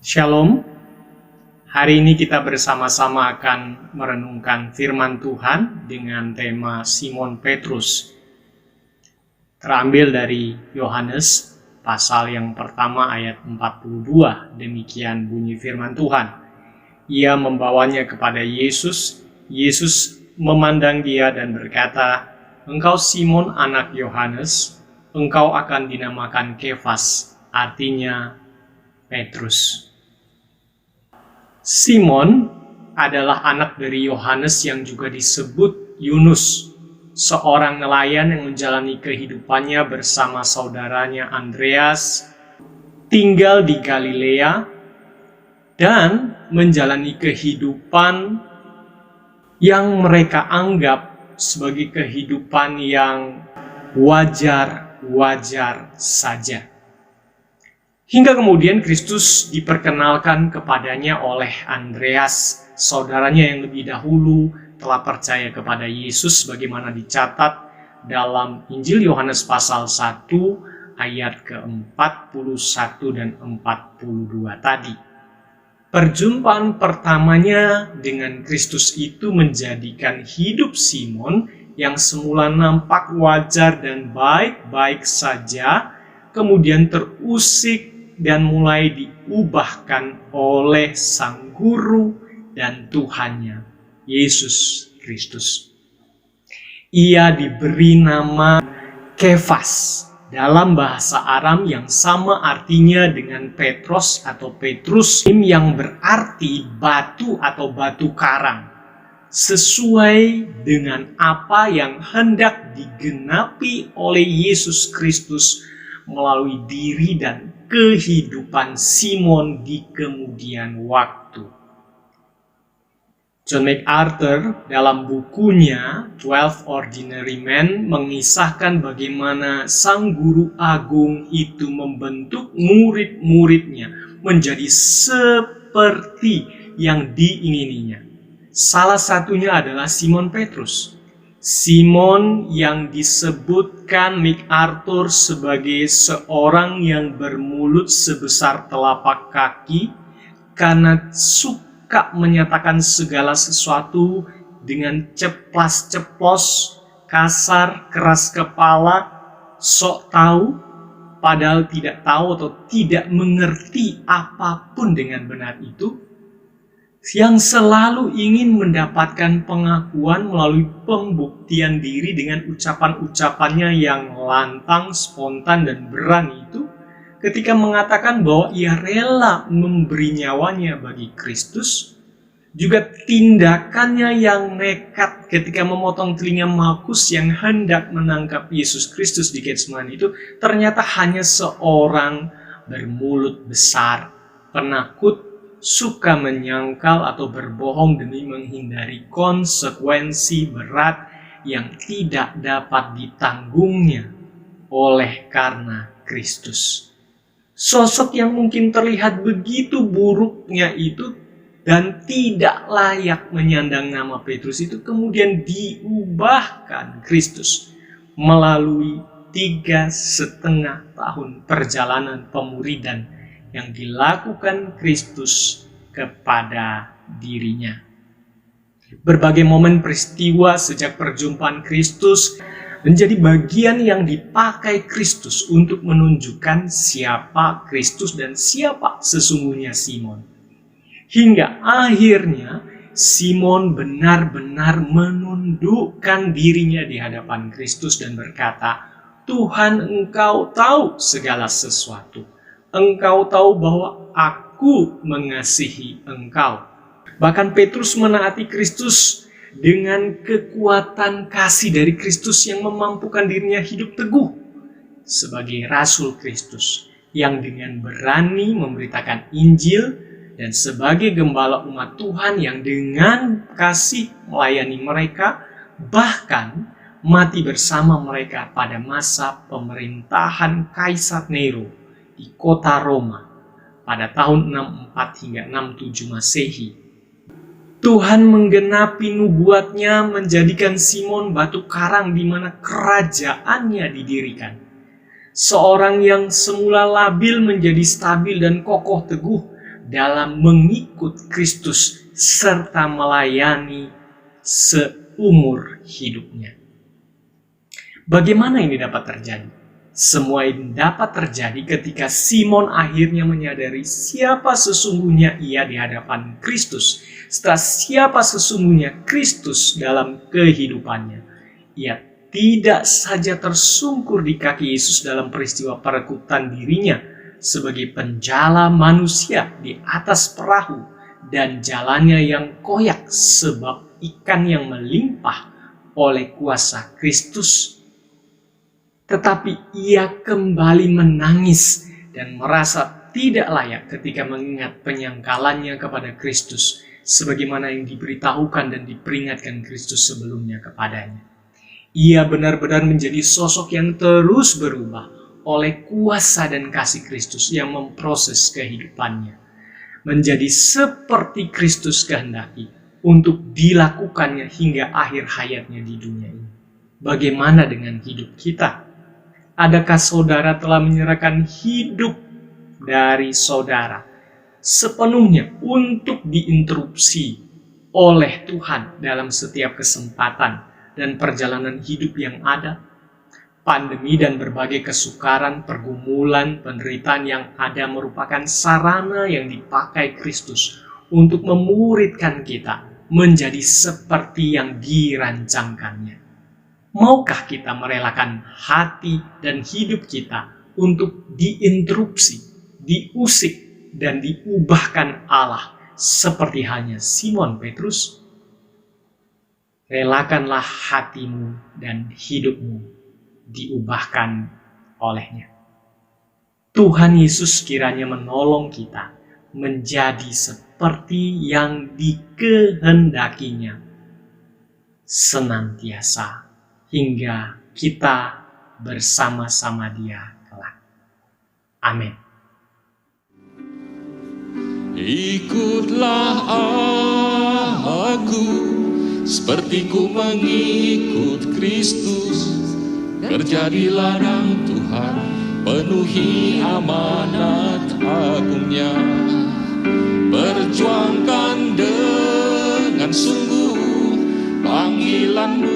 Shalom. Hari ini kita bersama-sama akan merenungkan firman Tuhan dengan tema Simon Petrus. Terambil dari Yohanes pasal yang pertama ayat 42. Demikian bunyi firman Tuhan. Ia membawanya kepada Yesus. Yesus memandang dia dan berkata, "Engkau Simon anak Yohanes, engkau akan dinamakan Kefas," artinya Petrus. Simon adalah anak dari Yohanes yang juga disebut Yunus, seorang nelayan yang menjalani kehidupannya bersama saudaranya Andreas, tinggal di Galilea, dan menjalani kehidupan yang mereka anggap sebagai kehidupan yang wajar-wajar saja. Hingga kemudian Kristus diperkenalkan kepadanya oleh Andreas, saudaranya yang lebih dahulu telah percaya kepada Yesus sebagaimana dicatat dalam Injil Yohanes pasal 1 ayat ke-41 dan 42 tadi. Perjumpaan pertamanya dengan Kristus itu menjadikan hidup Simon yang semula nampak wajar dan baik-baik saja, kemudian terusik dan mulai diubahkan oleh Sang Guru dan Tuhannya, Yesus Kristus. Ia diberi nama Kefas dalam bahasa Aram yang sama artinya dengan Petros atau Petrus, yang berarti batu atau batu karang, sesuai dengan apa yang hendak digenapi oleh Yesus Kristus melalui diri dan kehidupan Simon di kemudian waktu. John MacArthur dalam bukunya 12 Ordinary Men mengisahkan bagaimana Sang Guru Agung itu membentuk murid-muridnya menjadi seperti yang diingininya. Salah satunya adalah Simon Petrus. Simon yang disebutkan MacArthur sebagai seorang yang bermulut sebesar telapak kaki karena suka menyatakan segala sesuatu dengan ceplas-ceplos, kasar, keras kepala, sok tahu, padahal tidak tahu atau tidak mengerti apapun dengan benar itu, yang selalu ingin mendapatkan pengakuan melalui pembuktian diri dengan ucapan-ucapannya yang lantang, spontan, dan berani itu, ketika mengatakan bahwa ia rela memberi nyawanya bagi Kristus, juga tindakannya yang nekat ketika memotong telinga Malkus yang hendak menangkap Yesus Kristus di Getsemani itu, ternyata hanya seorang bermulut besar, penakut, suka menyangkal atau berbohong demi menghindari konsekuensi berat yang tidak dapat ditanggungnya oleh karena Kristus. Sosok yang mungkin terlihat begitu buruknya itu dan tidak layak menyandang nama Petrus itu kemudian diubahkan Kristus melalui 3,5 tahun perjalanan pemuridan yang dilakukan Kristus kepada dirinya. Berbagai momen peristiwa sejak perjumpaan Kristus menjadi bagian yang dipakai Kristus untuk menunjukkan siapa Kristus dan siapa sesungguhnya Simon. Hingga akhirnya Simon benar-benar menundukkan dirinya di hadapan Kristus dan berkata, "Tuhan, Engkau tahu segala sesuatu. Engkau tahu bahwa aku mengasihi Engkau." Bahkan Petrus menaati Kristus dengan kekuatan kasih dari Kristus yang memampukan dirinya hidup teguh sebagai Rasul Kristus yang dengan berani memberitakan Injil dan sebagai gembala umat Tuhan yang dengan kasih melayani mereka, bahkan mati bersama mereka pada masa pemerintahan Kaisar Nero di kota Roma pada tahun 64 hingga 67 Masehi. Tuhan menggenapi nubuatnya menjadikan Simon batu karang di mana kerajaannya didirikan. Seorang yang semula labil menjadi stabil dan kokoh teguh dalam mengikut Kristus serta melayani seumur hidupnya. Bagaimana ini dapat terjadi? Semua ini dapat terjadi ketika Simon akhirnya menyadari siapa sesungguhnya ia di hadapan Kristus. Setelah siapa sesungguhnya Kristus dalam kehidupannya, ia tidak saja tersungkur di kaki Yesus dalam peristiwa perekutan dirinya sebagai penjala manusia di atas perahu dan jalannya yang koyak sebab ikan yang melimpah oleh kuasa Kristus, tetapi ia kembali menangis dan merasa tidak layak ketika mengingat penyangkalannya kepada Kristus sebagaimana yang diberitahukan dan diperingatkan Kristus sebelumnya kepadanya. Ia benar-benar menjadi sosok yang terus berubah oleh kuasa dan kasih Kristus yang memproses kehidupannya, menjadi seperti Kristus kehendaki untuk dilakukannya hingga akhir hayatnya di dunia ini. Bagaimana dengan hidup kita? Adakah saudara telah menyerahkan hidup dari saudara sepenuhnya untuk diinterupsi oleh Tuhan dalam setiap kesempatan dan perjalanan hidup yang ada? Pandemi dan berbagai kesukaran, pergumulan, penderitaan yang ada merupakan sarana yang dipakai Kristus untuk memuridkan kita menjadi seperti yang dirancangkannya. Maukah kita merelakan hati dan hidup kita untuk diinterupsi, diusik, dan diubahkan Allah seperti halnya Simon Petrus? Relakanlah hatimu dan hidupmu diubahkan olehnya. Tuhan Yesus kiranya menolong kita menjadi seperti yang dikehendakinya senantiasa hingga kita bersama-sama Dia kelak. Amin. Ikutlah aku seperti ku mengikut Kristus, kerja di ladang Tuhan, penuhi amanat agungnya, perjuangkan dengan sungguh panggilanmu